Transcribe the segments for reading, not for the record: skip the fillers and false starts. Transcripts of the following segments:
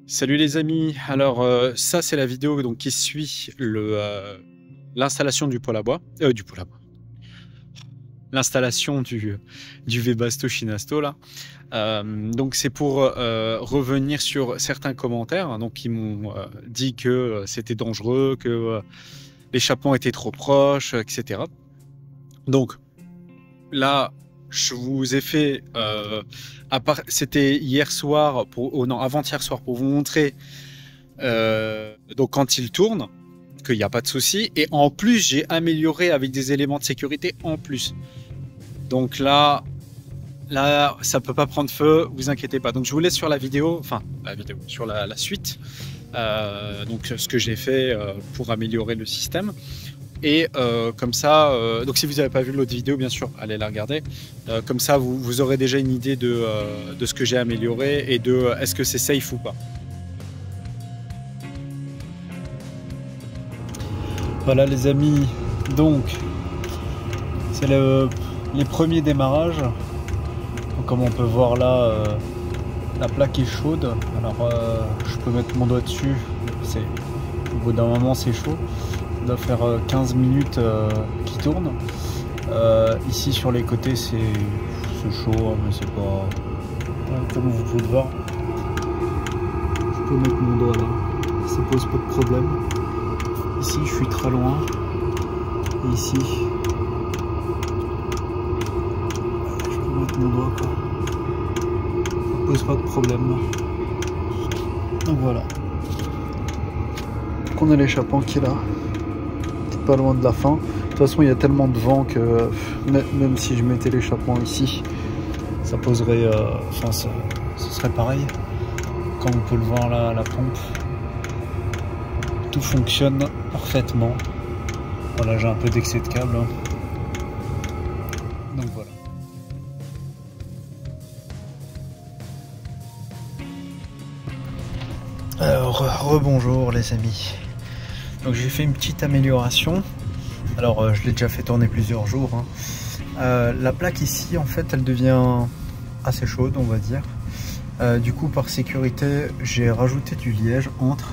Salut les amis, alors ça c'est la vidéo donc, qui suit l'installation du poêle à bois, l'installation du Webasto Shinasto là. Donc c'est pour revenir sur certains commentaires hein, donc, qui m'ont dit que c'était dangereux, que l'échappement était trop proche, etc. Donc là je vous ai fait, c'était hier soir, non, avant-hier soir, pour vous montrer donc quand il tourne, qu'il n'y a pas de souci. Et en plus, j'ai amélioré avec des éléments de sécurité en plus. Donc là, ça peut pas prendre feu, vous inquiétez pas. Donc je vous laisse sur la vidéo, sur la suite. Donc ce que j'ai fait pour améliorer le système. Et comme ça, donc si vous n'avez pas vu l'autre vidéo, bien sûr, allez la regarder. Comme ça, vous aurez déjà une idée de ce que j'ai amélioré et de est-ce que c'est safe ou pas. Voilà les amis, donc c'est les premiers démarrages. Donc, comme on peut voir là, la plaque est chaude. Alors je peux mettre mon doigt dessus, au bout d'un moment c'est chaud. Ça doit faire 15 minutes qui tourne. Ici sur les côtés c'est chaud, mais c'est pas... Comme vous pouvez le voir, je peux mettre mon doigt là, ça pose pas de problème. Ici je suis très loin, et ici je peux mettre mon doigt quoi. Ça pose pas de problème. Donc voilà. Donc on a l'échappement qui est là, pas loin de la fin. De toute façon il y a tellement de vent que même si je mettais l'échappement ici, ça poserait, ce serait pareil. Comme on peut le voir là, la pompe, tout fonctionne parfaitement. Voilà, j'ai un peu d'excès de câble hein. Donc voilà. Alors rebonjour les amis. Donc j'ai fait une petite amélioration. Alors je l'ai déjà fait tourner plusieurs jours hein. La plaque ici en fait elle devient assez chaude on va dire. Du coup par sécurité j'ai rajouté du liège entre,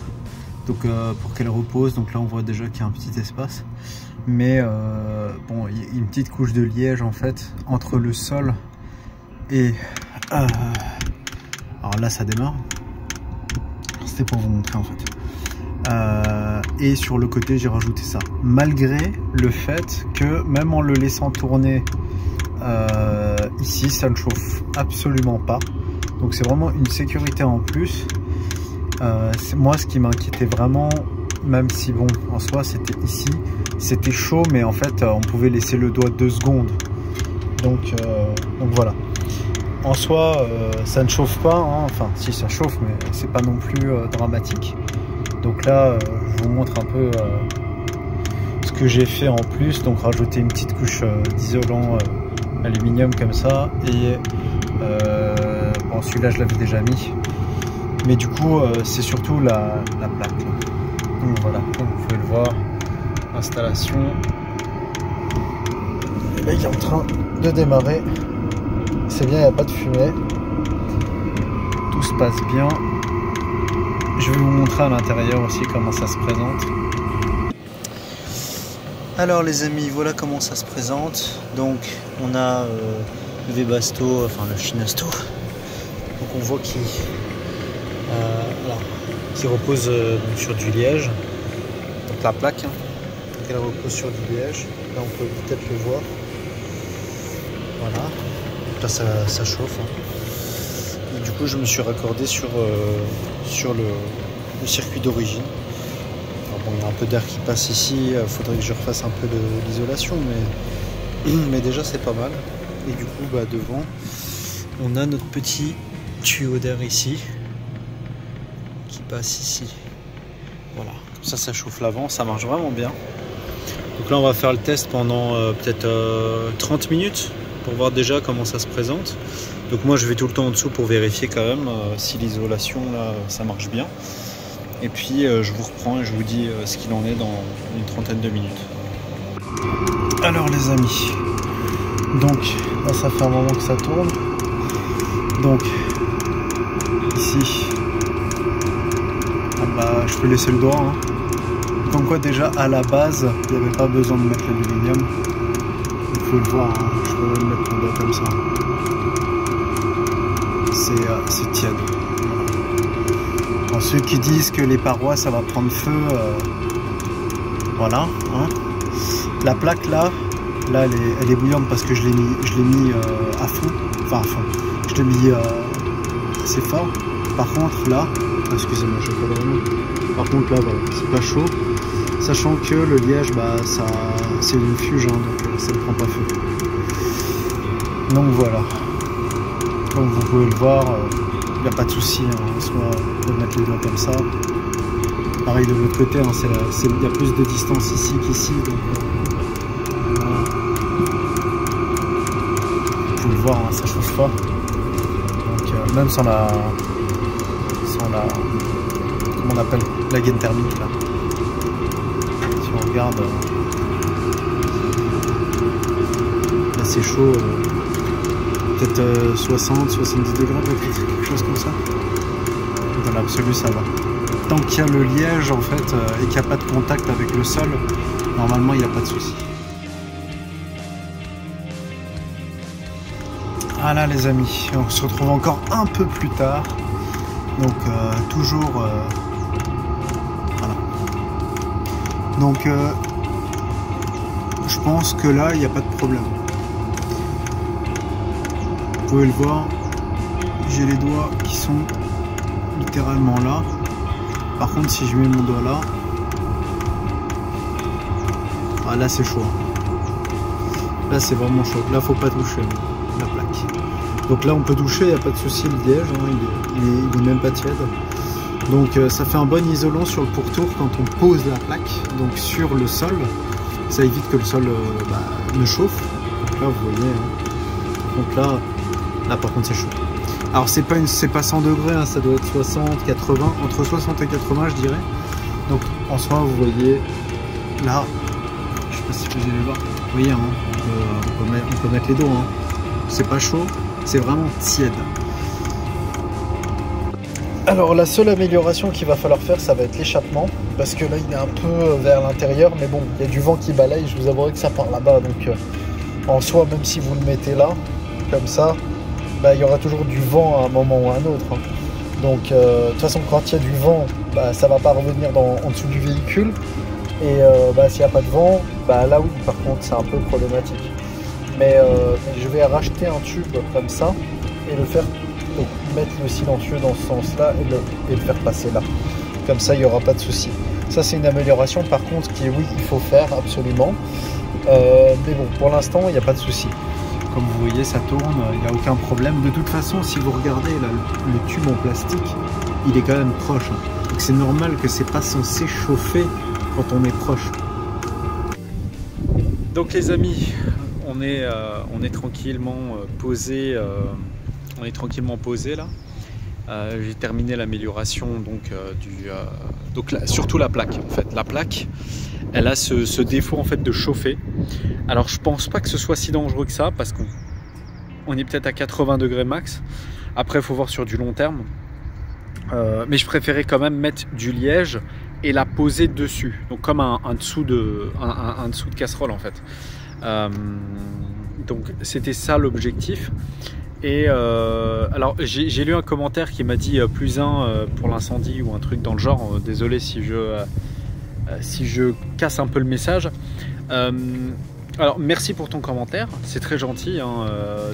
donc pour qu'elle repose. Donc là on voit déjà qu'il y a un petit espace, mais bon, il y a une petite couche de liège en fait entre le sol et alors là ça démarre, c'était pour vous montrer en fait. Et sur le côté j'ai rajouté ça, malgré le fait que même en le laissant tourner ici ça ne chauffe absolument pas. Donc c'est vraiment une sécurité en plus. Moi ce qui m'inquiétait vraiment, même si bon en soi c'était ici, c'était chaud, mais en fait on pouvait laisser le doigt 2 secondes. Donc voilà. En soi ça ne chauffe pas hein. Enfin si, ça chauffe, mais c'est pas non plus dramatique. Donc là je vous montre un peu ce que j'ai fait en plus. Donc rajouter une petite couche d'isolant aluminium comme ça. Et bon, celui-là je l'avais déjà mis, mais du coup c'est surtout la plaque là. Donc voilà, comme vous pouvez le voir, installation. Et là il est en train de démarrer. C'est bien, il n'y a pas de fumée, tout se passe bien. Je vais vous montrer à l'intérieur aussi comment ça se présente. Alors les amis, voilà comment ça se présente. Donc on a le Webasto, enfin le Shinasto. Donc on voit qu'il repose sur du liège. Donc la plaque, hein, donc elle repose sur du liège. Là on peut peut-être le voir. Voilà. Donc là ça chauffe. Hein. Et du coup je me suis raccordé sur le circuit d'origine. Bon, il y a un peu d'air qui passe ici, il faudrait que je refasse un peu l'isolation, mais déjà c'est pas mal. Et du coup devant on a notre petit tuyau d'air ici qui passe ici. Voilà, comme ça chauffe l'avant, ça marche vraiment bien. Donc là on va faire le test pendant peut-être 30 minutes pour voir déjà comment ça se présente. Donc moi je vais tout le temps en dessous pour vérifier quand même si l'isolation là ça marche bien. Et puis je vous reprends et je vous dis ce qu'il en est dans une trentaine de minutes. Alors les amis, donc là ça fait un moment que ça tourne. Donc ici je peux laisser le doigt. Hein. Comme quoi déjà à la base, il n'y avait pas besoin de mettre l'aluminium. Vous pouvez le voir, hein. Je peux même mettre mon doigt comme ça. C'est tiède. Pour ceux qui disent que les parois ça va prendre feu, voilà. Hein. La plaque là elle est bouillante parce que je l'ai mis à fond. Enfin à fond. Je l'ai mis assez fort. Par contre là, excusez-moi, je sais pas vraiment. Par contre là, voilà, c'est pas chaud. Sachant que le liège, bah ça, c'est une fuge, hein, donc ça ne prend pas feu. Donc voilà. Comme vous pouvez le voir, il n'y a pas de souci. Hein, soit on peut mettre les doigts comme ça. Pareil de l'autre côté, hein, il y a plus de distance ici qu'ici. Donc voilà. Vous pouvez le voir, hein, ça chauffe pas. Donc même sans la comment on appelle, la gaine thermique là. Si on regarde, là c'est chaud, peut-être 60-70 degrés peut-être, quelque chose comme ça. Dans l'absolu ça va. Tant qu'il y a le liège en fait et qu'il n'y a pas de contact avec le sol, normalement il n'y a pas de souci. Voilà les amis, on se retrouve encore un peu plus tard. Donc toujours voilà. Donc je pense que là il n'y a pas de problème. Vous pouvez le voir, j'ai les doigts qui sont littéralement là. Par contre si je mets mon doigt là, ah, là c'est chaud. Là c'est vraiment chaud. Là faut pas toucher la plaque. Donc là on peut toucher, il n'y a pas de souci, le liège, hein, il est même pas tiède. Donc ça fait un bon isolant sur le pourtour quand on pose la plaque, donc sur le sol. Ça évite que le sol ne chauffe. Donc là vous voyez, hein. Donc là par contre c'est chaud. Alors c'est pas 100 degrés, hein, ça doit être 60, 80, entre 60 et 80 je dirais. Donc en soi vous voyez, là, je sais pas si vous allez voir, vous voyez, hein, on peut mettre les dos, hein. C'est pas chaud. C'est vraiment tiède. Alors la seule amélioration qu'il va falloir faire, ça va être l'échappement, parce que là il est un peu vers l'intérieur, mais bon, il y a du vent qui balaye, je vous avouerai que ça part là-bas, donc en soi, même si vous le mettez là, comme ça, bah, il y aura toujours du vent à un moment ou à un autre. Hein. Donc de toute façon, quand il y a du vent, bah, ça va pas revenir en dessous du véhicule, et s'il n'y a pas de vent, bah, là oui, par contre, c'est un peu problématique. Mais je vais racheter un tube comme ça et le faire, donc mettre le silencieux dans ce sens là et le faire passer là, comme ça il n'y aura pas de souci. Ça c'est une amélioration par contre qui, oui, il faut faire absolument, mais bon, pour l'instant il n'y a pas de souci. Comme vous voyez ça tourne, il n'y a aucun problème. De toute façon si vous regardez là, le tube en plastique il est quand même proche, hein. Donc c'est normal que c'est pas censé chauffer quand on est proche. Donc les amis, on est tranquillement posé, là. J'ai terminé l'amélioration donc là, surtout la plaque. En fait, la plaque, elle a ce défaut en fait de chauffer. Alors je pense pas que ce soit si dangereux que ça parce qu'on est peut-être à 80 degrés max. Après, il faut voir sur du long terme. Mais je préférais quand même mettre du liège et la poser dessus, donc comme un dessous de casserole en fait. Donc c'était ça l'objectif. Et alors j'ai lu un commentaire qui m'a dit +1 pour l'incendie ou un truc dans le genre. Désolé si je casse un peu le message. Alors merci pour ton commentaire, c'est très gentil hein,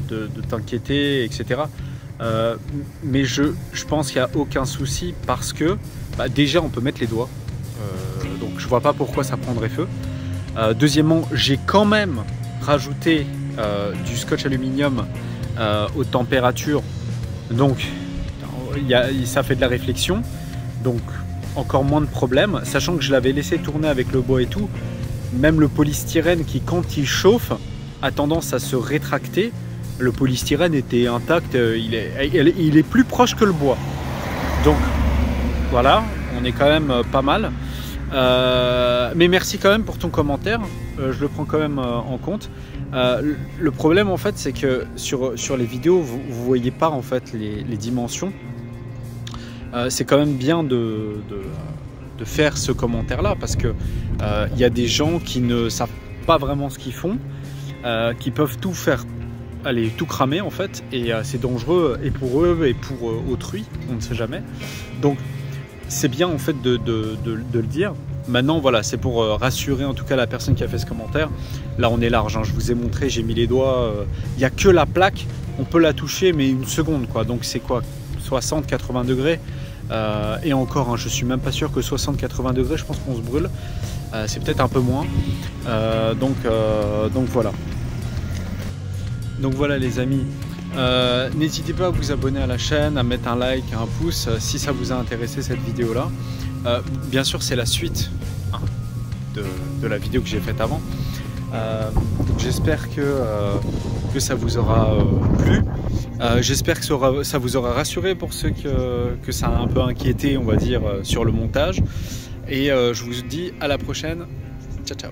de t'inquiéter, etc. Mais je pense qu'il n'y a aucun souci parce que déjà on peut mettre les doigts, donc je vois pas pourquoi ça prendrait feu. Deuxièmement, j'ai quand même rajouté du scotch aluminium haute température, donc ça fait de la réflexion, donc encore moins de problèmes, sachant que je l'avais laissé tourner avec le bois et tout. Même le polystyrène qui, quand il chauffe, a tendance à se rétracter. Le polystyrène était intact, il est plus proche que le bois. Donc voilà, on est quand même pas mal. Mais merci quand même pour ton commentaire, je le prends quand même en compte. Le problème en fait, c'est que sur les vidéos, vous voyez pas en fait les dimensions. C'est quand même bien faire ce commentaire-là, parce que y a des gens qui ne savent pas vraiment ce qu'ils font, qui peuvent tout faire, aller tout cramer en fait, et c'est dangereux et pour eux et pour autrui, on ne sait jamais. Donc c'est bien en fait de le dire. Maintenant voilà, c'est pour rassurer en tout cas la personne qui a fait ce commentaire. Là on est large, hein. Je vous ai montré, j'ai mis les doigts, il n'y a que la plaque, on peut la toucher mais une seconde quoi, donc c'est quoi, 60-80 degrés, et encore, hein, je suis même pas sûr que 60-80 degrés, je pense qu'on se brûle, c'est peut-être un peu moins, donc voilà. Donc voilà les amis, n'hésitez pas à vous abonner à la chaîne, à mettre un like, un pouce si ça vous a intéressé cette vidéo là. Bien sûr c'est la suite, hein, de la vidéo que j'ai faite avant. J'espère que ça vous aura plu. J'espère que ça vous aura rassuré pour ceux que ça a un peu inquiété, on va dire, sur le montage. Et je vous dis à la prochaine. Ciao ciao.